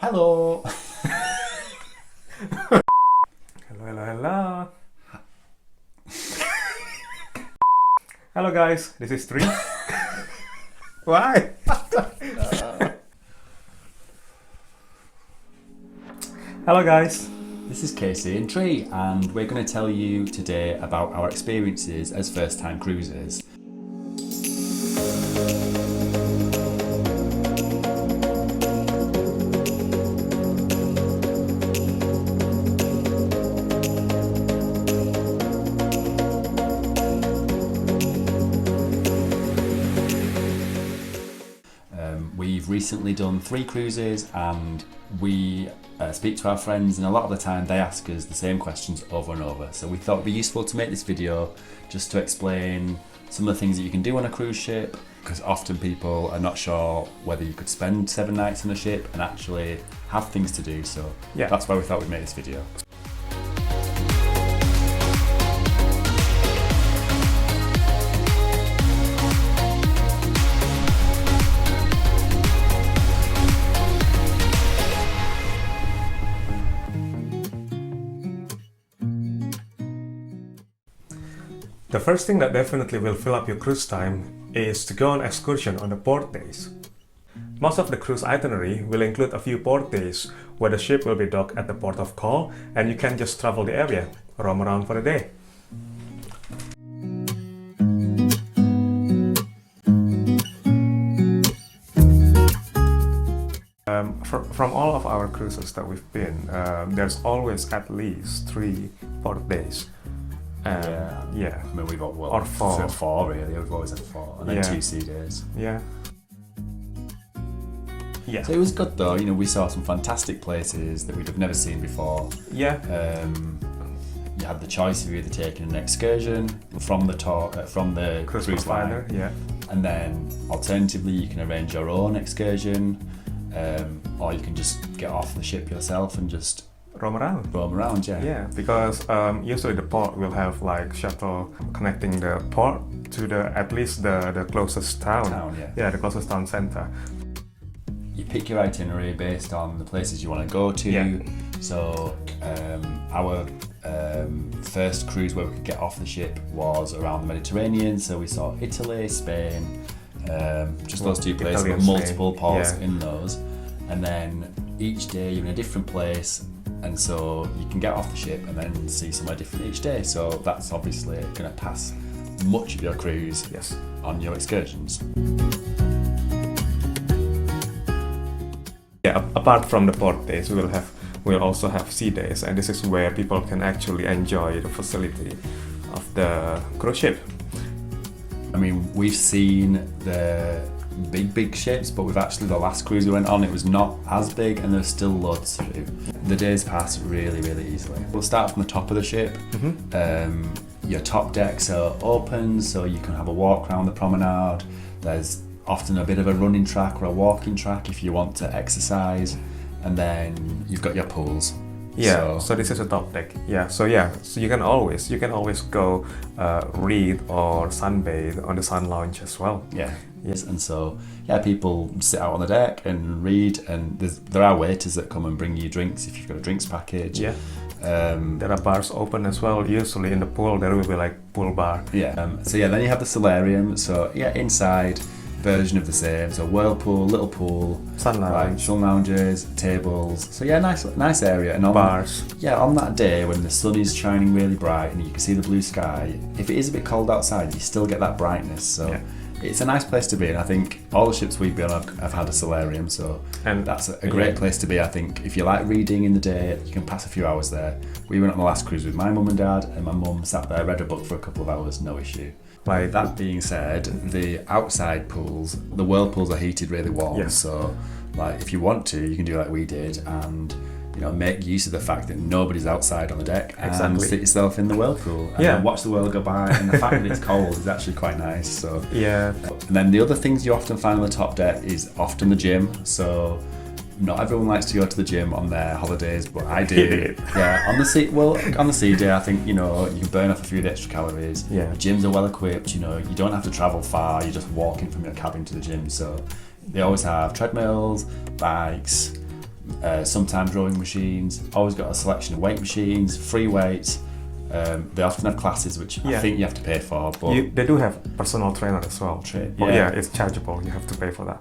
Hello. Hello. Hello guys, this is Tree. Why? Hello guys. This is Casey and Tree, and we're going to tell you today about our experiences as first-time cruisers. We've recently done 3 cruises, and we speak to our friends, and a lot of the time they ask us the same questions over and over. So we thought it'd be useful to make this video just to explain some of the things that you can do on a cruise ship, because often people are not sure whether you could spend 7 nights on a ship and actually have things to do. So yeah, that's why we thought we'd make this video. The first thing that definitely will fill up your cruise time is to go on excursion on the port days. Most of the cruise itinerary will include a few port days where the ship will be docked at the port of call and you can just travel the area, roam around for the day. From all of our cruises that we've been, there's always at least 3 port days. Yeah. I mean, we've got or 4. 4 really. We've always had 4, and then 2 sea days. Yeah. So it was good though. You know, we saw some fantastic places that we'd have never seen before. Yeah. You had the choice of either taking an excursion from the cruise line, yeah, and then alternatively you can arrange your own excursion, or you can just get off the ship yourself and just roam around. Yeah, because usually the port will have like shuttle connecting the port to at least the closest town. Yeah, the closest town center. You pick your itinerary based on the places you want to go to. Yeah. So our first cruise where we could get off the ship was around the Mediterranean. So we saw Italy, Spain, just those 2 places with multiple ports in those. And then each day you're in a different place, and so you can get off the ship and then see somewhere different each day. So that's obviously going to pass much of your cruise on your excursions. Yeah, apart from the port days, we'll also have sea days, and this is where people can actually enjoy the facility of the cruise ship. I mean, we've seen the big ships, but we've actually, the last cruise we went on, it was not as big and there's still loads to do. The days pass really easily. We'll start from the top of the ship. Your top decks are open, so you can have a walk around the promenade. There's often a bit of a running track or a walking track if you want to exercise, and then you've got your pools. Yeah, so this is a top deck. So you can always go read or sunbathe on the sun lounge as well. Yes, and so people sit out on the deck and read, and there are waiters that come and bring you drinks if you've got a drinks package. There are bars open as well. Usually in the pool there will be like pool bar. So then you have the solarium. So inside version of the same. So whirlpool, little pool, sun lounge, sun lounges, tables. So nice area. And bars. On that day when the sun is shining really bright and you can see the blue sky, if it is a bit cold outside, you still get that brightness. So it's a nice place to be, and I think all the ships we've been on have had a solarium, and that's a great place to be. I think if you like reading in the day, you can pass a few hours there. We went on the last cruise with my mum and dad, and my mum sat there, read a book for a couple of hours, no issue. Like, that being said, the outside pools, the whirlpools are heated really warm, so like if you want to, you can do like we did, and make use of the fact that nobody's outside on the deck, and sit yourself in the whirlpool and watch the world go by, and the fact that it's cold is actually quite nice. So and then the other things you often find on the top deck is often the gym. So not everyone likes to go to the gym on their holidays, but I do. On the sea day, I think you can burn off a few extra calories. The gyms are well equipped. You don't have to travel far. You're just walking from your cabin to the gym. So they always have treadmills, bikes, sometimes rowing machines. Always got a selection of weight machines, free weights. They often have classes which I think you have to pay for, but they do have personal trainer as well. But it's chargeable. You have to pay for that.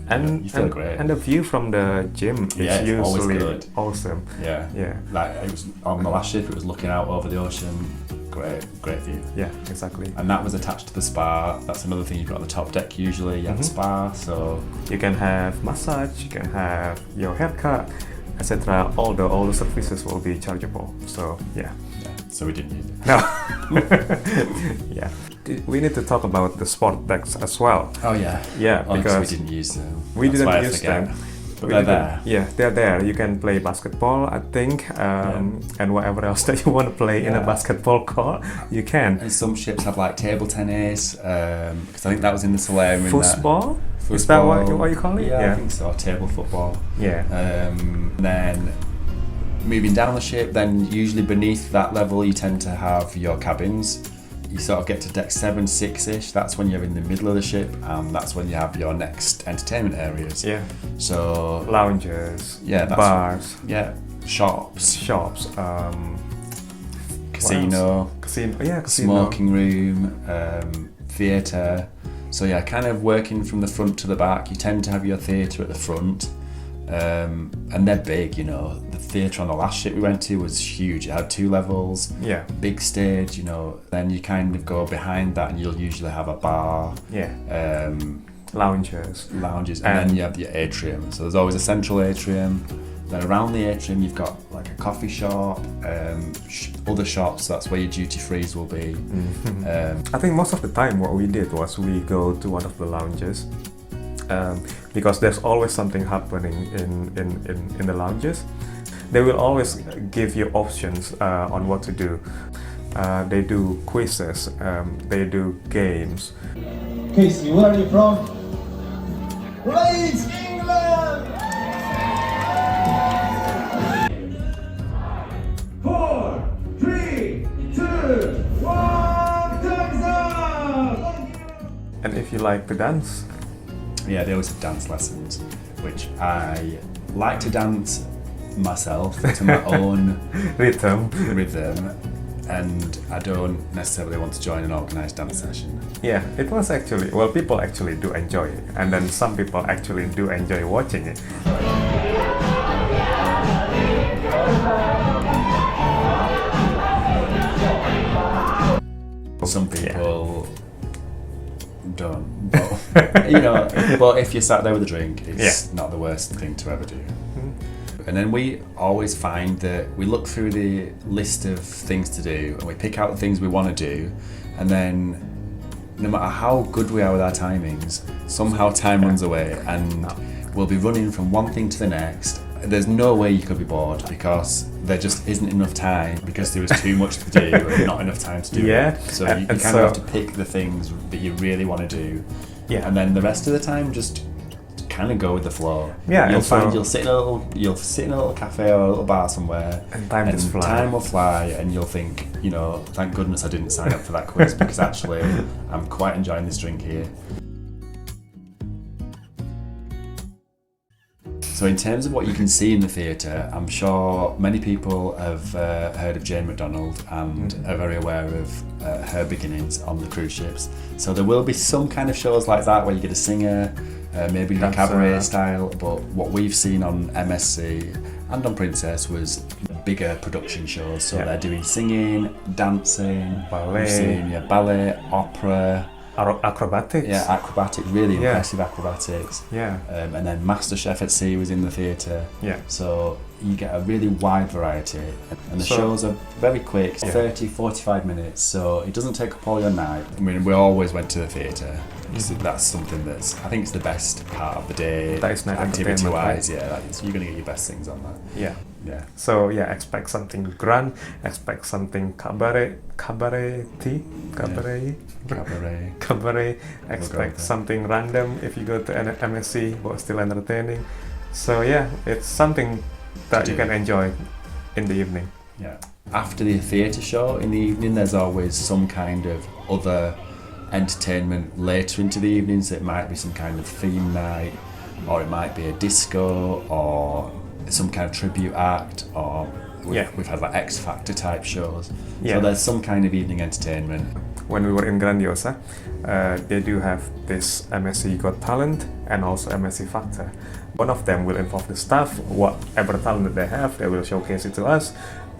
And you feel great. And the view from the gym is usually awesome. Yeah. Like it was on the last shift, it was looking out over the ocean. Great view. Yeah, exactly. And that was attached to the spa. That's another thing you've got on the top deck usually. You have a spa, so you can have massage, you can have your haircut, etc. All the services will be chargeable. So yeah. So we didn't use it. No. Yeah. We need to talk about the sport decks as well. Oh yeah. Yeah, because we didn't use them. We didn't use them. But they're there. Yeah, they're there. You can play basketball, I think, and whatever else that you want to play in a basketball court, you can. And some ships have like table tennis, because I think that was in the solarium. Football? Is that what you call it? Yeah, I think so. Table football. Yeah. Then moving down the ship, then usually beneath that level you tend to have your cabins. You sort of get to deck 7, 6-ish, that's when you're in the middle of the ship, and that's when you have your next entertainment areas. Yeah. So lounges, bars, shops, casino, smoking room, theatre. So yeah, kind of working from the front to the back. You tend to have your theatre at the front, and they're big, you know. The theatre on the last ship we went to was huge. It had 2 levels, big stage, you know. Then you kind of go behind that and you'll usually have a bar, lounges, and then you have the atrium. So there's always a central atrium. Then around the atrium you've got like a coffee shop, other shops, that's where your duty frees will be. I think most of the time what we did was we go to one of the lounges, because there's always something happening in the lounges. They will always give you options on what to do. They do quizzes, they do games. Casey, where are you from? Leeds, England! 4, 3, 2, 1, time's up! And if you like to dance, they always have dance lessons, which I like to dance myself to my own rhythm, and I don't necessarily want to join an organised dance session. Yeah, it was actually, people actually do enjoy it, and then some people actually do enjoy watching it. Some people don't, but, you know, but if you're sat there with a drink, it's not the worst thing to ever do. And then we always find that we look through the list of things to do and we pick out the things we want to do, and then no matter how good we are with our timings, somehow time runs away and we'll be running from one thing to the next. There's no way you could be bored because there just isn't enough time, because there was too much to do and not enough time to do it. So you kind of have to pick the things that you really want to do, and then the rest of the time just kind of go with the flow. You'll find you'll sit in a little cafe or a little bar somewhere, and time will fly, and you'll think, you know, thank goodness I didn't sign up for that quiz because actually I'm quite enjoying this drink here. So in terms of what you can see in the theatre, I'm sure many people have heard of Jane McDonald and are very aware of her beginnings on the cruise ships. So there will be some kind of shows like that where you get a singer, maybe in a cabaret style, but what we've seen on MSC and on Princess was bigger production shows. So they're doing singing, dancing, ballet, opera, acrobatics. Acrobatics, really impressive acrobatics. And then MasterChef at Sea was in the theatre. So you get a really wide variety, and the shows are very quick, 30, 45 minutes, so it doesn't take up all your night. I mean, we always went to the theatre because that's something that's, I think it's the best part of the day, activity wise. Right? You're going to get your best things on that. So expect something grand, expect something cabaret, expect something random if you go to MSC, but still entertaining. So it's something that you can enjoy in the evening. After the theatre show in the evening, there's always some kind of other entertainment later into the evening, so it might be some kind of theme night, or it might be a disco, or some kind of tribute act, or we've had like X Factor type shows. Yeah. So there's some kind of evening entertainment. When we were in Grandiosa, they do have this MSC Got Talent and also MSC Factor. One of them will involve the staff, whatever talent that they have, they will showcase it to us.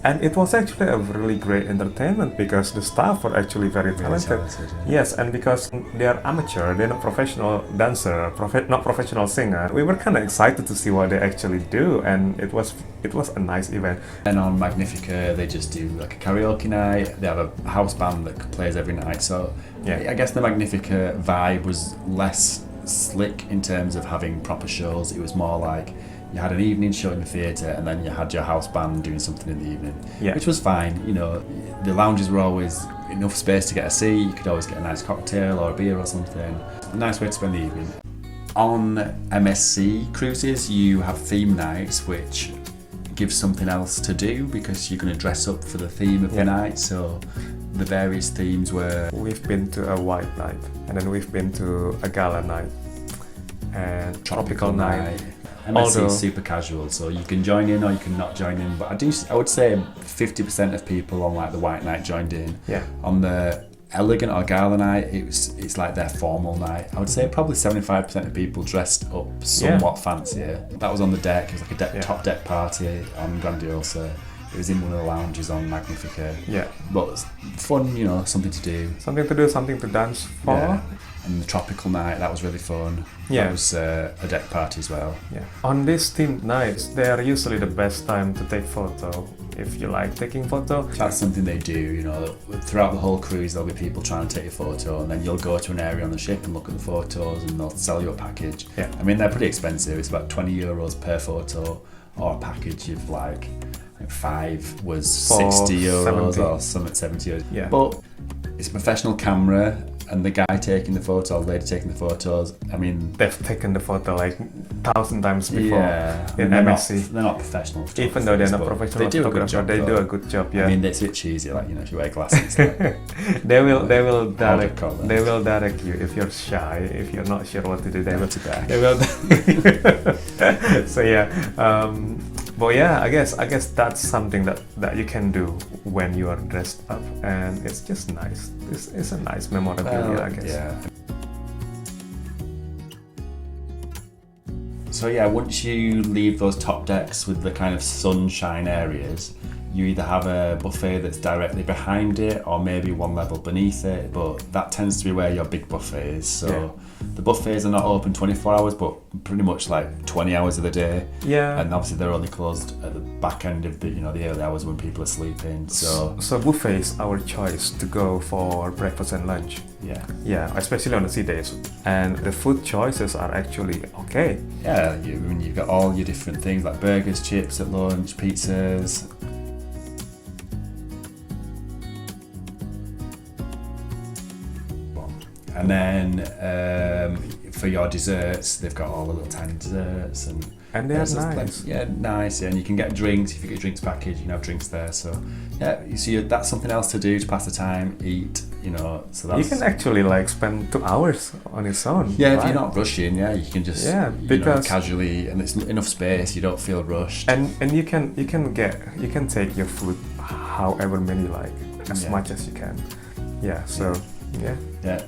And it was actually a really great entertainment because the staff were actually very talented. Yes, and because they are amateur, they're not professional dancer, not professional singer. We were kind of excited to see what they actually do, and it was a nice event. And on Magnifica, they just do like a karaoke night. They have a house band that plays every night. So I guess the Magnifica vibe was less slick in terms of having proper shows. It was more like you had an evening show in the theatre, and then you had your house band doing something in the evening, which was fine. You know, the lounges were always enough space to get a seat. You could always get a nice cocktail or a beer or something. A nice way to spend the evening. On MSC cruises, you have theme nights, which gives something else to do because you're going to dress up for the theme of the night. So the various themes were... We've been to a white night, and then we've been to a gala night, and tropical night. MSC is super casual, so you can join in or you can not join in. But I would say 50% of people on like the white night joined in. Yeah. On the elegant or gala night, it's like their formal night. I would say probably 75% of people dressed up somewhat fancier. That was on the deck. It was like a top deck party on Grandiosa. It was in one of the lounges on Magnifica. Yeah. But it was fun, you know, something to do. Something to do, something to dance for. Yeah. And the tropical night, that was really fun. Yeah. That was a deck party as well. Yeah. On these themed nights, they are usually the best time to take photo. If you like taking photo. That's something they do, you know. Throughout the whole cruise, there'll be people trying to take a photo, and then you'll go to an area on the ship and look at the photos, and they'll sell you a package. Yeah. I mean, they're pretty expensive. It's about €20 per photo, or a package of like 5 was €60 70. or some at €70. Yeah. But it's a professional camera, and the guy taking the photo, or the lady taking the photos, I mean... They've taken the photo like 1,000 times before in they're MSC. They're not professional photographers. Even though they're not professional they do a good photographers, job. They do a good job, yeah. I mean, it's a bit cheesy, like, you know, if you wear glasses. Like, they will direct color. They will direct you if you're shy, if you're not sure what to do. They will. So yeah. But yeah, I guess that's something that you can do when you are dressed up, and it's just nice. It's a nice memorabilia, I guess. Yeah. So yeah, once you leave those top decks with the kind of sunshine areas, you either have a buffet that's directly behind it or maybe one level beneath it, but that tends to be where your big buffet is. So the buffets are not open 24 hours, but pretty much like 20 hours of the day. Yeah. And obviously they're only closed at the back end of the, you know, the early hours when people are sleeping. So buffet is our choice to go for breakfast and lunch. Yeah. Yeah, especially on the sea days. And the food choices are actually okay. Yeah, you've got all your different things like burgers, chips at lunch, pizzas. And then for your desserts, they've got all the little tiny desserts, and they are nice. Nice. Yeah, and you can get drinks if you get a drinks package. You can have drinks there. So yeah, that's something else to do to pass the time, eat. You know, so that's, you can actually like spend 2 hours on its own. Yeah, right? if you're not rushing, you can just because casually, and it's enough space. You don't feel rushed. And you can take your food however many you like, as much as you can. Yeah. So. Yeah,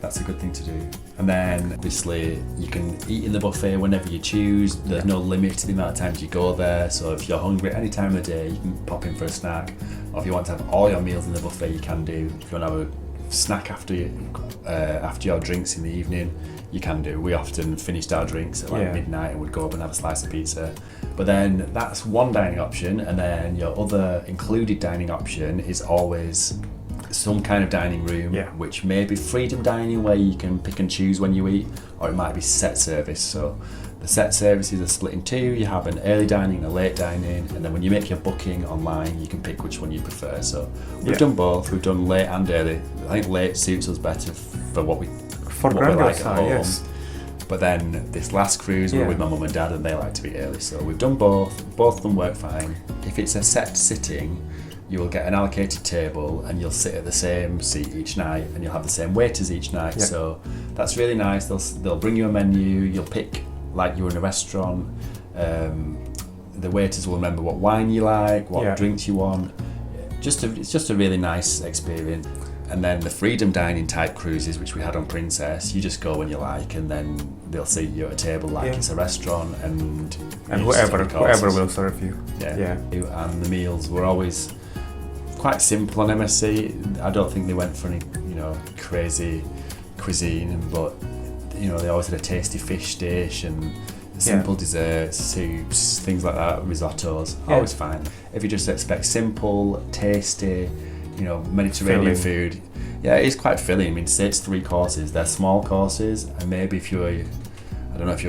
that's a good thing to do. And then obviously you can eat in the buffet whenever you choose. There's no limit to the amount of times you go there. So if you're hungry at any time of the day, you can pop in for a snack. Or if you want to have all your meals in the buffet, you can do. If you want to have a snack after your drinks in the evening, you can do. We often finished our drinks at midnight and would go up and have a slice of pizza. But then that's one dining option, and then your other included dining option is always some kind of dining room, which may be freedom dining where you can pick and choose when you eat, or it might be set service. So the set services are split in two. You have an early dining and a late dining, and then when you make your booking online, you can pick which one you prefer. So we've done both. We've done late and early. I think late suits us better for what we like at home. Yes. But then this last cruise, we were with my mum and dad, and they like to be early. So we've done both. Both of them work fine. If it's a set sitting, you will get an allocated table, and you'll sit at the same seat each night, and you'll have the same waiters each night. So that's really nice. They'll bring you a menu. You'll pick like you're in a restaurant. The waiters will remember what wine you like, what drinks you want. It's just a really nice experience. And then the freedom dining type cruises, which we had on Princess, you just go when you like, and then they'll see you at a table like it's a restaurant, and whoever will serve you. And the meals were always quite simple on MSC. I don't think they went for any, crazy cuisine, but they always had a tasty fish dish and simple desserts, soups, things like that, risottos. Always fine. If you just expect simple, tasty, Mediterranean food, it is quite filling. I mean, say it's 3 courses, they're small courses, and maybe if you're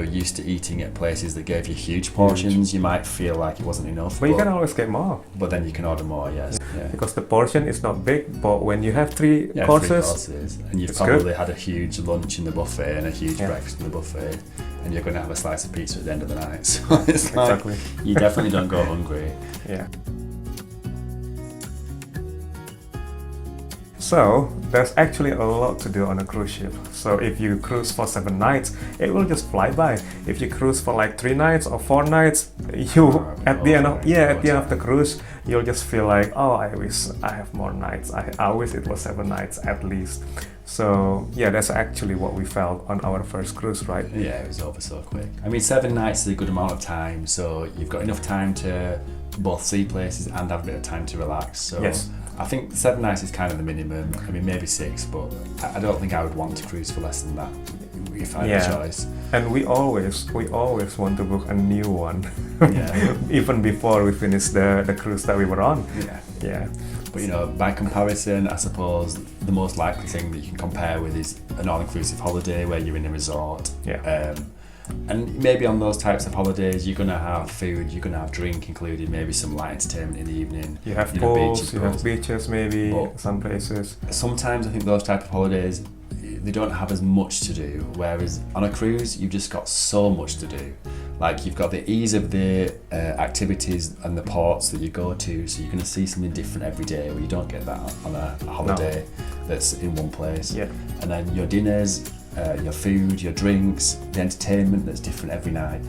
used to eating at places that gave you huge portions, you might feel like it wasn't enough. But you can always get more. But then you can order more, yes. Yeah. Because the portion is not big, but when you have 3 courses, and you've probably had a huge lunch in the buffet and a huge breakfast in the buffet, and you're going to have a slice of pizza at the end of the night. So it's like, you definitely don't go hungry. Yeah. So there's actually a lot to do on a cruise ship. So if you cruise for 7 nights, it will just fly by. If you cruise for like 3 nights or 4 nights, at the end of the cruise, you'll just feel like, oh, I wish I have more nights. I wish it was 7 nights at least. So that's actually what we felt on our first cruise, right? Yeah, it was over so quick. I mean, 7 nights is a good amount of time, so you've got enough time to both see places and have a bit of time to relax. So I think 7 nights is kind of the minimum. I mean, maybe 6, but I don't think I would want to cruise for less than that if I had a choice. And we always want to book a new one, even before we finish the cruise that we were on. Yeah. But by comparison, I suppose the most likely thing that you can compare with is an all-inclusive holiday where you're in a resort. And maybe on those types of holidays, you're going to have food, you're going to have drink included, maybe some light entertainment in the evening. You have pools, you have beaches maybe, but some places. Sometimes I think those type of holidays, they don't have as much to do, whereas on a cruise, you've just got so much to do. Like, you've got the ease of the activities and the ports that you go to, so you're going to see something different every day, where you don't get that on a holiday that's in one place. And then your dinners, your food, your drinks, the entertainment that's different every night.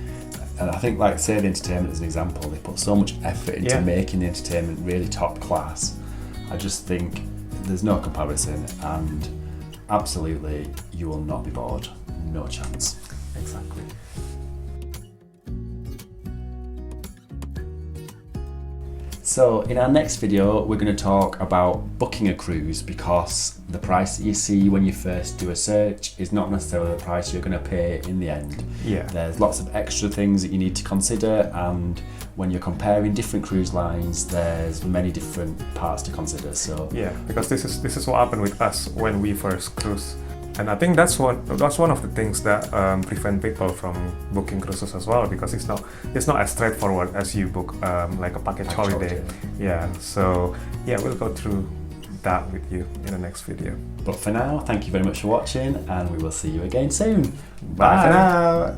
And I think, like, say the entertainment as an example, they put so much effort into making the entertainment really top class. I just think there's no comparison, and absolutely you will not be bored. No chance. Exactly. So in our next video, we're going to talk about booking a cruise, because the price that you see when you first do a search is not necessarily the price you're going to pay in the end. There's lots of extra things that you need to consider, and when you're comparing different cruise lines, there's many different parts to consider. So because this is what happened with us when we first cruised. And I think that's one of the things that prevent people from booking cruises as well, because it's not as straightforward as you book like a package holiday. So we'll go through that with you in the next video. But for now, thank you very much for watching, and we will see you again soon. Bye for now.